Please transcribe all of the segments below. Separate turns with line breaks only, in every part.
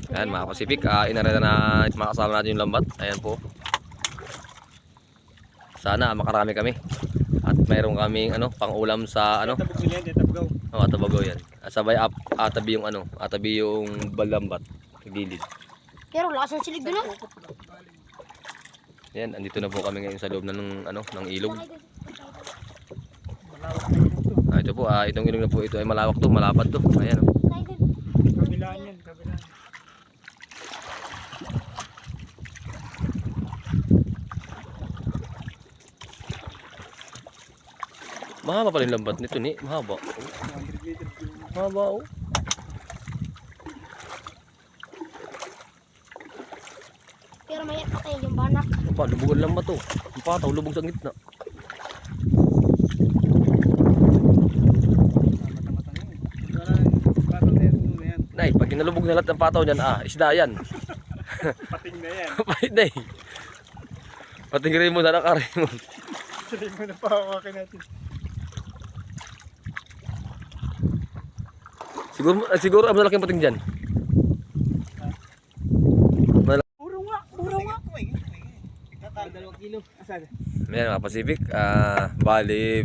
Ayan mga Pacific, inareta na makasama natin yung lambat. Ayan po. Sana makarami kami. At mayroon kaming pang-ulam sa Tabagaw yan. Sabay atabi yung atabi yung balambat, gilid.
Pero lakas ng silig doon.
Yan, andito na po kami ngayon sa loob ng ilog. Ito po, itong ilog na po ito ay malawak to, malapad to. Ayan oh.
Kabilaan yan, kabilaan.
Mahaba pala yung lambat nito ni, mahaba. Mahaba oh.
Pero may patay yung banak.
Pa, lubog ang lambat oh. Ang pataw, lubog sa gitna. Nay, pag inalubog na lahat ng pataw niyan, isda yan.
Pating na yan.
Pahit na eh. Patingin mo na nakari mo.
Sabihin mo na pahawakin natin.
Siguro ang malaking pating dyan.
Puro nga, puro nga. Tatalo 2 kilo. Asan?
Ayan mga Pacific, bali.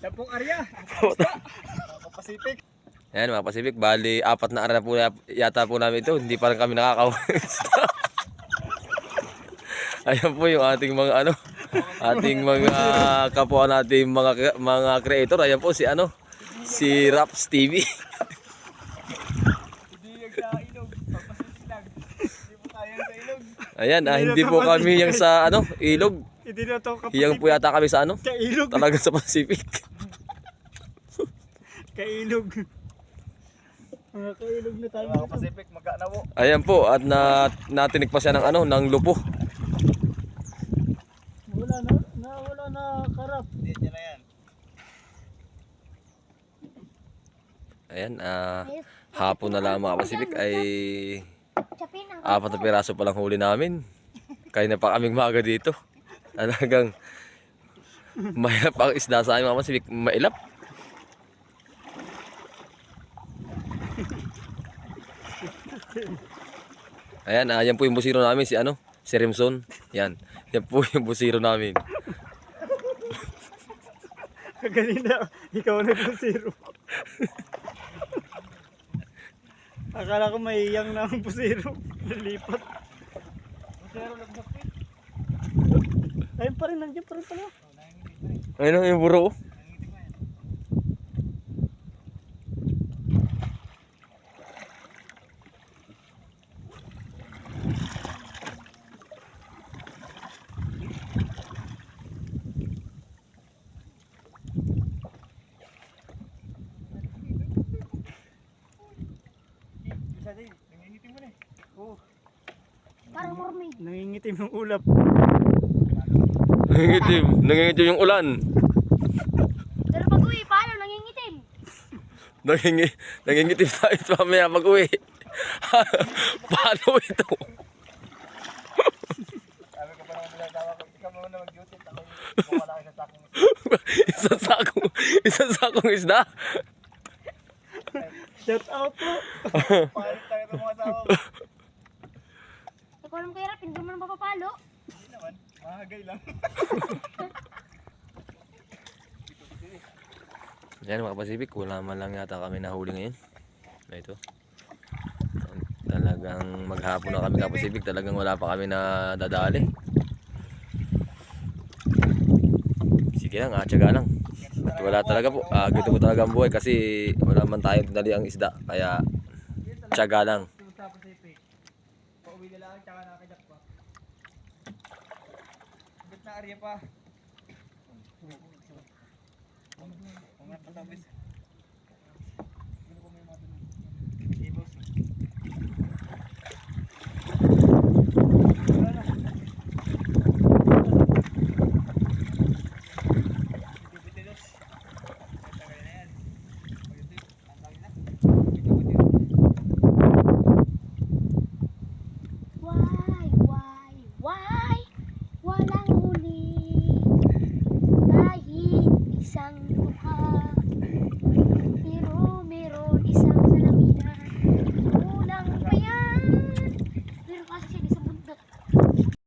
10 arya. Pacific.
Ayan mga Pacific, bali 4 na araw na po yata po namin ito. Hindi pa rin kami nakakawin. Ayan po yung ating mga ating mga kapwa nating mga creator. Ayan po si si Raps TV.
Hindi yung sa ilog. Papasilag. Hindi po tayo sa ilog.
Ayan, hindi po kami yung sa ilog.
Hindi na ito kapasilag.
Hiyang po yata kami sa
Kailog.
talaga sa Pacific.
Kailog. Mga kailog na tayo. Mga Pacific, magkana po.
Ayan po, at natinig pa siya ng ng lupo.
Wala na karap. Hindi na yan.
Ayan, hapon na lang mga Pacific ay 4 na piraso pa lang huli namin. Kaya na pa kaming maga dito. Talagang mahirap ang isda sa amin mga Pacific, mailap. Ayan, yan po yung busiro namin si Remson. Yan po yung busiro namin.
Kanina, ikaw na po zero. Akala ko may iyang na ang pusero. Nalipat. Pusero nagbakit. Ayun pa rin, nandiyan pa rin pala.
Ayun yung buro.
Nangingitim mo na eh. Oo.
Parang mermaid.
Nangingitim yung ulap.
Nangingitim yung ulan.
Pero pag uwi, paano nangingitim?
Nangingitim tayo mamaya pag uwi. Paano ito?
Sabi ko pa naman nilagawa ko. Ikaw mo na mag-duty. Ako wala kayo sa sakong.
Isang sakong isda.
Shout out po. Palit tayo ng mga asawa ko.
Ikaw alam kaya, hindi mo naman papapalo.
Hindi naman. Mahagay lang.
Yan mga Pacific, wala man lang yata kami nahuli ngayon. Ito. Talagang maghapon na kami ka Pacific, talagang wala pa kami na dadali. Sige lang, tiyaga lang. At wala talaga po, ganito po talaga ang buhay kasi wala man tayong dali ang isda. Kaya tiyaga lang.
Sa Pacific. Pauwi na lang, tsaka nakakajak pa. Hanggat na area pa. Umangat patabis.